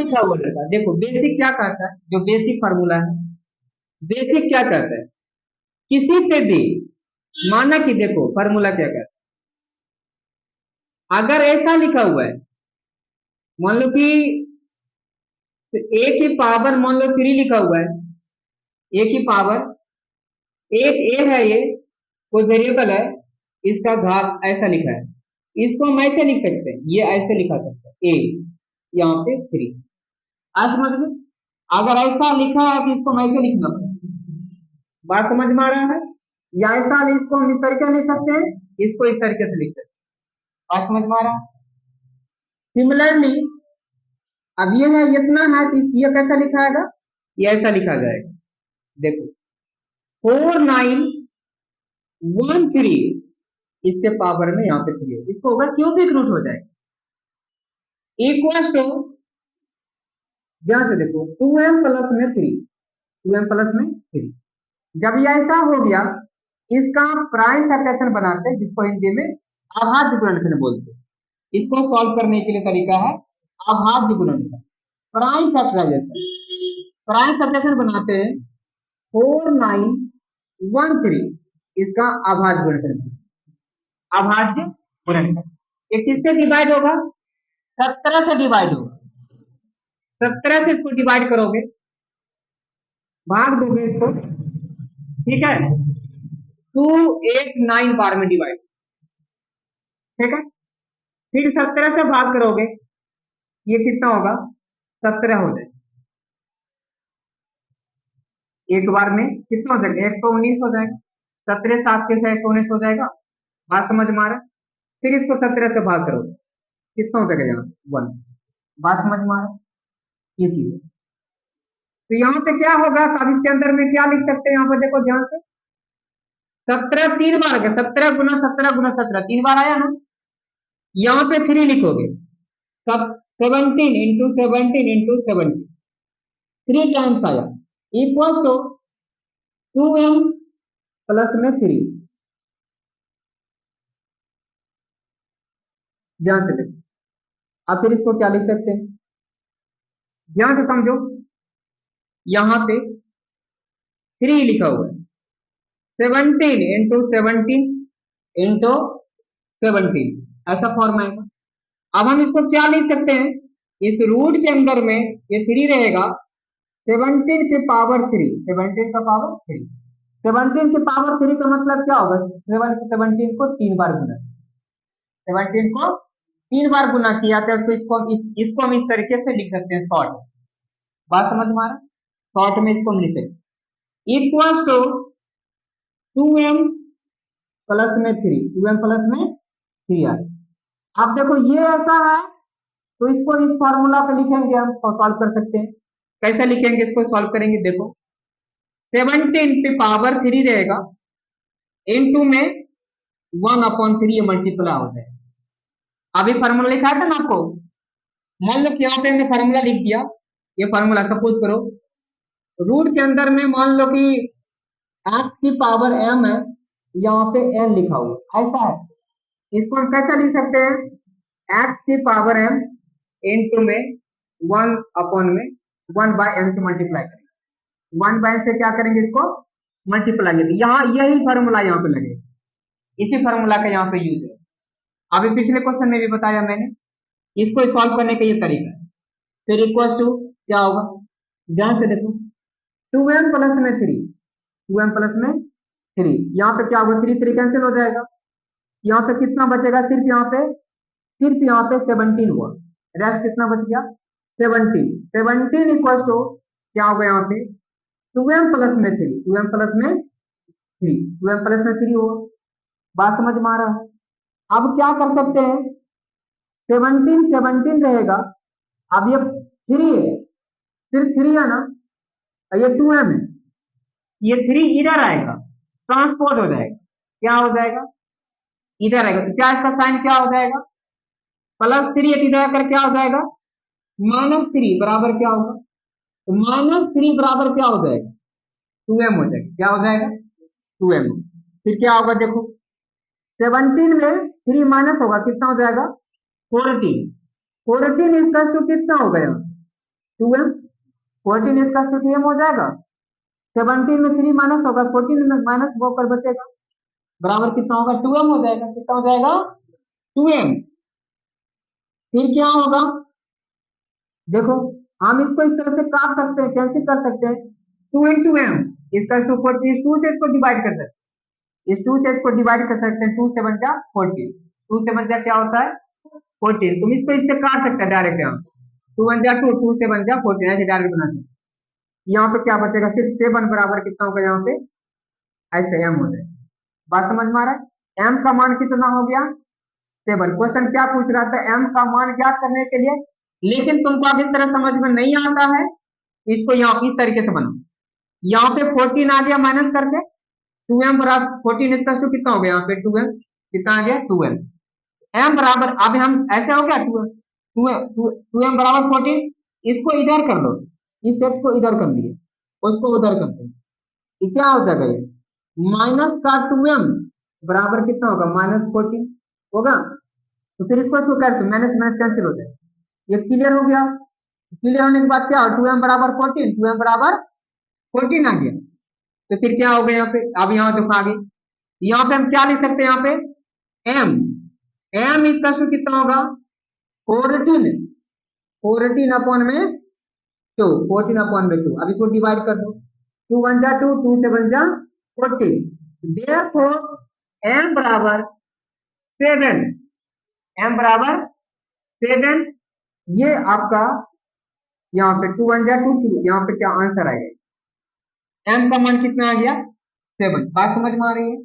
लिखा हुआ रहता है। देखो बेसिक क्या कहता है, जो बेसिक फार्मूला है, बेसिक क्या कहता है, किसी पे भी माना कि देखो फार्मूला क्या कहता है, अगर ऐसा लिखा हुआ है, मान लो कि ए की पावर मान लो 3 लिखा हुआ है, ए की पावर, एक ए है, ये कोई वेरिएबल है, इसका घात ऐसा लिखा है, इसको हम ऐसे लिख सकते हैं, ये ऐसे लिखा सकते हैं, ए यहाँ पे 3। आज समझ में, अगर ऐसा लिखा है कि इसको हम ऐसे लिखना पड़ेगा, बात समझ में आ रहा है, या ऐसा इसको हम इस तरीके लिख सकते हैं, इसको इस तरीके से लिख सकते हैं, बात समझ में आ रहा है। सिमिलरली अब ये है, इतना है कि ये कैसा लिखा जाएगा, ये ऐसा लिखा जाएगा, देखो 4913, इसके पावर में यहाँ पे 3 है, इसको होगा क्यूबिक रूट हो जाएगा, इक्वल टू, ध्यान से देखो 2m प्लस में 3, 2m प्लस में 3। जब ये ऐसा हो गया, इसका प्राइम फैक्टराइजेशन बनाते हैं, जिसको हिंदी में अभाज्य गुणनखंड बोलते हैं। इसको सॉल्व करने के लिए तरीका है अभाज्य गुणनखंड, प्राइम फैक्टराइजेशन, प्राइम फैक्टराइजेशन बनाते हैं 4913, इसका अभाज्य गुणनखंड, अभाज्य गुणनखंड। ये किससे डिवाइड होगा, 17 से डिवाइड होगा, 17 से इसको डिवाइड करोगे, भाग दोगे इसको, ठीक है, 289 बार में डिवाइड, ठीक है, फिर 17 से भाग करोगे, ये कितना होगा, 17 हो जाएगा, एक बार में कितना हो जाएगा, 119 हो जाएगा, 17 7 के से 119 हो जाएगा, बात समझ में आ रहा है। फिर इसको 17 से भाग करोगे, कितना हो जाएगा यहाँ 1, बात समझ में आ रहा है, ये चीज है। तो यहाँ पे क्या होगा, अब इसके अंदर में क्या लिख सकते हैं, यहाँ पे देखो ध्यान से, 17 3 बार आ गया, 17 गुना 17 गुना 17 3 बार आया ना, यहाँ पे 3 लिखोगे, सब 17 इंटू 17 इंटू 17, 3 टाइम्स आया, इक्वल टू 2m प्लस में 3, ध्यान से देखो, अब फिर इसको क्या लिख सकते हैं, ध्यान से समझो, यहाँ पे 3 लिखा हुआ है, 17 इंटू 17 इंटू 17, ऐसा फॉर्म आएगा। अब हम इसको क्या लिख सकते हैं, इस रूट के अंदर में ये 3 रहेगा, 17 के पावर 3, 17 का पावर 3, 17 के पावर 3 का मतलब क्या होगा, 17 को 3 बार गुना, 17 को 3 बार गुना किया तो इसको हम इस तरीके से लिख सकते हैं शॉर्ट, बात समझ में आ रहा है, शॉर्ट में इसको हम लिख सकते इक्वल टू 2m प्लस में 3, 2m प्लस में 3 आ। अब देखो ये ऐसा है, तो इसको इस फॉर्मूला पे लिखेंगे, हम सॉल्व कर सकते हैं, कैसे लिखेंगे, इसको सॉल्व करेंगे, देखो 17 पे पावर 3 रहेगा, इनटू में 1/3 ये मल्टीप्लाई हो जाएगा। अभी फार्मूला लिखा था ना आपको, मान लो कि यहाँ पे हमने फार्मूला लिख दिया, ये फार्मूला सपोज करो, रूट के अंदर में मान लो कि x की पावर m है, यहाँ पे n लिखा हुआ ऐसा है, इसको हम कैसे लिख सकते हैं, x की पावर m इनटू में 1/n से मल्टीप्लाई करेंगे, 1/n से क्या करेंगे, इसको मल्टीप्लाई करेंगे, यहाँ यही फार्मूला यहाँ पे लगेगा, इसी फार्मूला का यहाँ पे यूज है। अभी पिछले क्वेश्चन में भी बताया मैंने, इसको सॉल्व करने का ये तरीका है। फिर इक्वल टू क्या होगा, ध्यान से देखो, 2m प्लस में 3, 2m प्लस में 3, यहाँ पे क्या होगा, 3 3 कैंसिल हो जाएगा, यहाँ पे कितना बचेगा, सिर्फ यहाँ पे 17 हुआ, रेस्ट कितना बच गया, 17, 17 इक्वल टू क्या होगा, यहाँ पे 2m प्लस में 3, 2m प्लस में 3, 2m प्लस में 3 होगा, बात समझ में आ रहा है। अब क्या कर सकते हैं, 17 17 रहेगा, अब ये 3 है, सिर्फ 3 है ना, ये 2m है, ये 3 इधर आएगा, ट्रांसपोज हो जाएगा, क्या हो जाएगा, इधर आएगा, तो क्या इसका साइन क्या हो जाएगा, +3 इधर आकर क्या हो जाएगा, -3 बराबर क्या होगा, तो -3 बराबर क्या हो जाएगा, 2m हो जाएगा, क्या हो जाएगा 2m। फिर क्या होगा, देखो 17 में 3 माइनस होगा, कितना हो जाएगा 14, 14 इक्वल टू कितना हो गया 2m, 14 इसका 2m हो जाएगा। 17 में 3 माइनस होगा, 14 में माइनस वो कर बचेगा, बराबर कितना होगा 2m हो जाएगा। कितना हो जाएगा 2m। फिर क्या होगा देखो, हम इसको इस तरह से काट सकते हैं, कैंसिल कर सकते हैं। 2 इंटू एम इसका 240, 2 से इसको डिवाइड कर सकते हैं, इस 2 से इसको डिवाइड कर सकते हैं। 2 से बन जा 14, 2 से बन जा क्या होता है 14। तुम इसको इससे काट सकते हैं डायरेक्ट, यहाँ 2 बन जा 2, 2 से बन जा 14, ऐसे डायरेक्ट बना सकते। यहाँ पे क्या बचेगा, सिर्फ 7 बराबर कितना होगा यहाँ पे, ऐसे एम हो जाएगा। बात समझ में आ रहा है। एम का मान कितना हो गया 7। क्वेश्चन क्या पूछ रहा था, एम का मान ज्ञात करने के लिए, लेकिन तुमको अब इस तरह समझ में नहीं आता है, इसको यहाँ इस तरीके से बनाओ। यहाँ पे 14 आ गया माइनस करके, 2m बराबर 14 इसका कितना हो गया यहाँ पे 2m, कितना आ गया 12। m बराबर, अब हम ऐसे हो गया 2m बराबर 14, इसको इधर कर लो, इस सेट को इधर कर लिए, उसको उधर कर दें, ये क्या हो जाएगा, ये माइनस का 2m बराबर कितना होगा -14 होगा। तो फिर इसको कर माइनस माइनस कैंसिल हो जाए, ये क्लियर हो गया। क्लियर होने के बाद क्या, 2m बराबर 14, 2m बराबर 14 आ गया। तो फिर क्या हो गया यहाँ पे, अब यहाँ देखो आगे, यहाँ पे हम क्या लिख सकते हैं, यहाँ पे m, m इसका कितना होगा 14, 14 अपॉन में 2, 14 अपॉन में 2। अब इसको डिवाइड कर दो, 2 बन जा 2, 2 से बन जा 14, देयरफॉर m बराबर 7, m बराबर 7। ये आपका यहाँ पे 2 बन जा 2, 2, यहाँ पे क्या आंसर आएगा, m का मान कितना आ गया 7। बात समझ में आ रही है।